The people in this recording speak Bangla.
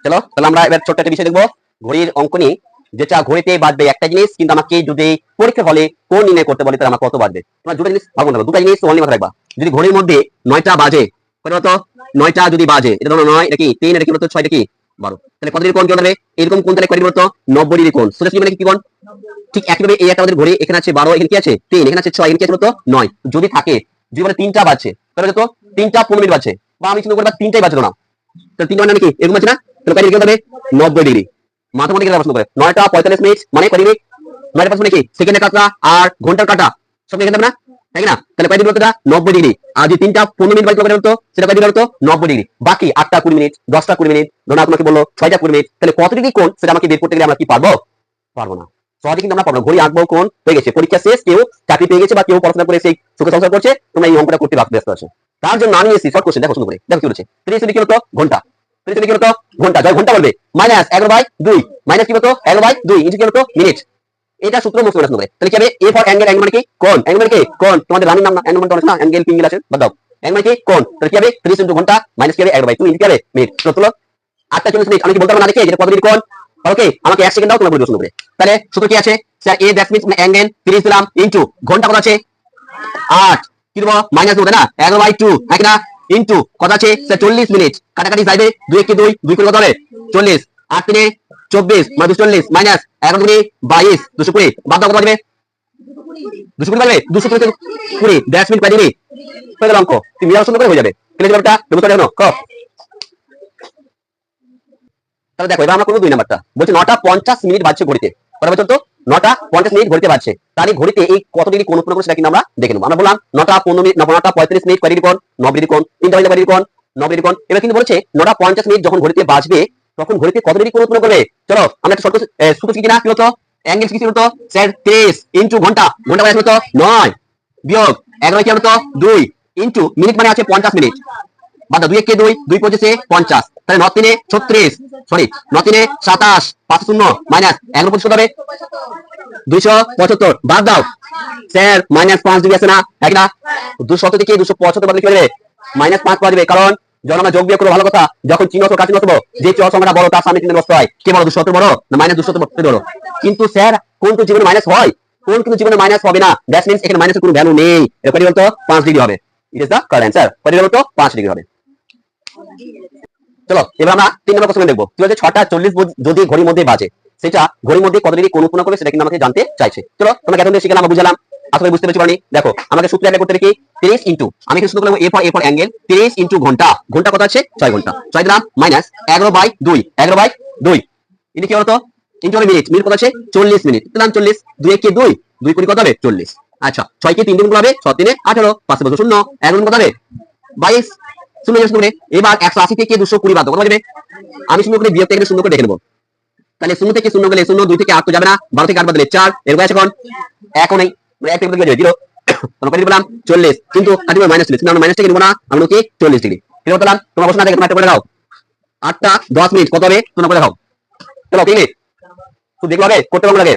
চলো তাহলে আমরা এবার ছোট্ট একটা বিষয় দেখবো, ঘড়ির অঙ্ক নিয়ে, যেটা ঘড়িতে বাজবে একটা জিনিস, কিন্তু আমাকে যদি পরীক্ষা হলে কোন নির্ণয় করতে বলে তাহলে আমার কত বাজবে। তোমার দুটো জিনিস ভাবো না, দুটো জিনিস অনলি মাথায় রাখবা। যদি ঘড়ির মধ্যে 9টা বাজে, কত বলতো 9টা যদি বাজে, এটা ধরো 9, এটা কি 3, এটা কি বলতো 6, এটা কি 12, তাহলে কত ডিগ্রি কোণ কেমন হবে? এরকম কোণ তাহলে কত ডিগ্রি বলতো? 90 ডিগ্রি কোণ। সোজা মানে কি কোণ? ঠিক একইভাবে এই একটা আমাদের ঘড়ি, এখানে আছে 12, এখানে কি আছে 3, এখানে আছে 6, এখানে কি আছে বলতো 9। যদি থাকে, যদি বলে 3টা বাজছে, তাহলে কত? 3টা 15 মিনিট বাজছে, বা আমি চিন্তা করবো 3টাই বাজলো না, তাহলে 3 মানে কি এরকম আছে না? তাহলে কত ডিগ্রি হবে? 90 ডিগ্রি। মাথামতি কেটে প্রশ্ন করে 9টা 45 মিনিট মানে কত ডিগ্রি? 9টা 45 মানে কি সেকেন্ডের কাটা আর ঘন্টার কাটা সব এখানে হবে না, তাই না? তাহলে কত ডিগ্রি হতো? 90 ডিগ্রি। আর যদি 3টা 15 মিনিট বাজলো হতো, সেটা কত ডিগ্রি হতো? 90 ডিগ্রি। বাকি 8টা 20 মিনিট, 10টা 20 মিনিট, ধরো তোমাকে বললো 6টা 20 মিনিট, তাহলে কত ডিগ্রি কোণ সেটা আমাকে বের করতে গেলে আমরা কি পারবো? পারবো না। সহজে কিন্তু আমরা পারবো না। ঘড়ি আঁকবো কোণ হয়ে গেছে, পরীক্ষা শেষ, কেউ চাকরি পেয়ে গেছে বা কেউ পড়াশোনা করে সেই সুখে সংসার করছে, তোমরা এই অঙ্কটা করতে ব্যস্ত আছো। তার জন্য আমি এসেছি শর্ট কোশ্চেন, দেখো শুরু করে দেখো কি বলেছে। 30 কি হতো? ঘন্টা। 30 কি হতো? ঘন্টা। যখন ঘন্টা বলবে -11/2 মাইনাস কি হতো? 11/2 ইন্টু কি হতো? মিনিট। এটা সূত্র মুখস্থ করে। তাহলে কি হবে? এ ফর অ্যাঙ্গেল, অ্যাঙ্গেল মানে কি কোণ, অ্যাঙ্গেল মানে কি কোণ। তোমাদের রানিং নাম অ্যাঙ্গেল মানে না, অ্যাঙ্গেল পিঙ্গেল আছে, বাদ দাও। অ্যাঙ্গেল মানে কি কোণ। তাহলে কি হবে? 30 ইন্টু ঘন্টা মাইনাস কি হবে? 11/2 ইন্টু কি হবে? মিনিট। চলো 8টা 40 মিনিট। আমি কি বলতে পারবো না দেখে যেটা কত ডিগ্রি কোণ? ওকে, আমাকে 1 সেকেন্ড দাও, তোমরা বলে শুরু করে। তাহলে সূত্র কি আছে? Sir A that means angle 30 দিলাম ইনটু ঘন্টা কত আছে? 8 কি দেবো? মাইনাস দেবো, তাই না? 11/2 নাকি না, ইনটু কত আছে? Sir 40 minute. কাটাকাটি যাইবে, 2 1 2, 2 করে কত হবে? 40, 8 3 24 মানে 240 মাইনাস 11 2 22, 220, বাদ দাও কত আসবে? 220 আসবে। 220 দ্যাট মিন্স পাই দিবি হয়ে গেল অঙ্ক। তুমি মিলাও সুন্দর করে হয়ে যাবে। তাহলে ব্যাপারটা তুমি তো জানো ক। তাহলে দেখো এবার আমরা করবো 2 নাম্বারটা। বলছে 9টা 50 মিনিট বাজছে ঘড়িতে, কত বলছো তো? 9টা 50 মিনিট ঘড়িতে বাজছে, তাহলে ঘড়িতে এই কত ডিগ্রি কোণ উৎপন্ন করে সেটা কিন্তু আমরা দেখে নেবো। আমরা বললাম 9টা 15 মিনিট, 9টা 45 মিনিট কত ডিগ্রি কোণ? 90 ডিগ্রি কোণ। 3টা হইলে কত ডিগ্রি কোণ? 90 ডিগ্রি কোণ। এবার কিন্তু বলছে 9টা 50 মিনিট যখন ঘড়িতে বাজবে, তখন ঘড়িতে কত ডিগ্রি কোণ উৎপন্ন করবে। চলো আমরা একটা শর্ট সূত্র কি না, কি হতো? অ্যাঙ্গেল কি হতো? স্যার 30 ইনটু ঘন্টা, ঘন্টা মানে হতো 9 বিয়োগ 11 কি হতো 2 ইনটু মিনিট মানে আছে 50 মিনিট, বাদ দাও 2 1 2, 2 25 50, তাহলে 9 3 36, সরি 9 3 27, 5 0 মাইনাস 11 25 হবে 275, বাদ দাও স্যার মাইনাস 5 ডিগ্রি আছে না, এক না? 200 থেকে 275 বাদ লিখে দেবে, মাইনাস 5 পাওয়া যাবে। কারণ যখন আমরা যোগ বিয়োগ করবো ভালো কথা, যখন চিহ্ন অথবা কাছে নতবো, যে চল সংখ্যাটা বড় তার সামনে চিহ্ন বসতে হয়। কে বড়? 200 বড় না মাইনাস 200 বড়? কিন্তু স্যার কোন তো জীবনে মাইনাস হয়, কোন কিন্তু জীবনে মাইনাস হবে না। দ্যাট মিন্স এখানে মাইনাসের কোনো ভ্যালু নেই। এটা কত বলতো? 5 ডিগ্রি হবে। It is the correct answer. কত ডিগ্রি বলতো? 5 ডিগ্রি হবে। চলো এবার আমরা 3 নম্বর কোশ্চেন দেখবো। কি বলছে? 6টা 40 যদি ঘড়ির মধ্যে বাজে, সেটা ঘড়ির মধ্যে কত ডিগ্রি কোণ উৎপন্ন করবে সেটা কিন্তু আমাকে জানতে চাইছে। চলো তোমরা কেমন শিখলাম আমরা বুঝলাম, আসলে বুঝতে পেরেছি। দেখো আমাকে সূত্র অ্যাপ্লাই করতে কি 30 ইনটু, আমি এখানে সূত্র করব এ ফর অ্যাঙ্গেল 30 ইনটু ঘন্টা, ঘন্টা কত আছে? 6 ঘন্টা, 6 দিলাম মাইনাস 11/2, 11/2 এটা কি হতো? ইনটু মিনিট, মিনিট কত আছে? 40 মিনিট, দিলাম 40, 2 1 2, 2 কোটি কত হবে? 40। আচ্ছা 6 কে 3 গুণ হবে, 6 3 18, 5 বছর 0, 1 গুণ কত হবে? 22 শূন্য করে। এবার 180 থেকে 220 বাদ দাও, কত যাবে? আমি শূন্য করে বিয়োগ থেকে শূন্য করে দেখে নেবো। তাহলে 0 থেকে 0 গেলে 0, 2 থেকে 8 তো যাবে না, 12 থেকে 8 বাদ দিলে 4, এর বয়স এখন 1ও নেই, 1 থেকে যাবে 0, তোমরা কত বললাম 40, কিন্তু কাটিবে মাইনাস 40, আমরা মাইনাস থেকে নিব না, আমরা কি 40 ডিগ্রি। কি বললাম? তোমরা বসে না থেকে তোমরা একটা করে দাও, 8টা 10 মিনিট কত হবে তোমরা করে দাও। চলো 3 মিনিট তো দেখলো হবে, করতে পারবো লাগে।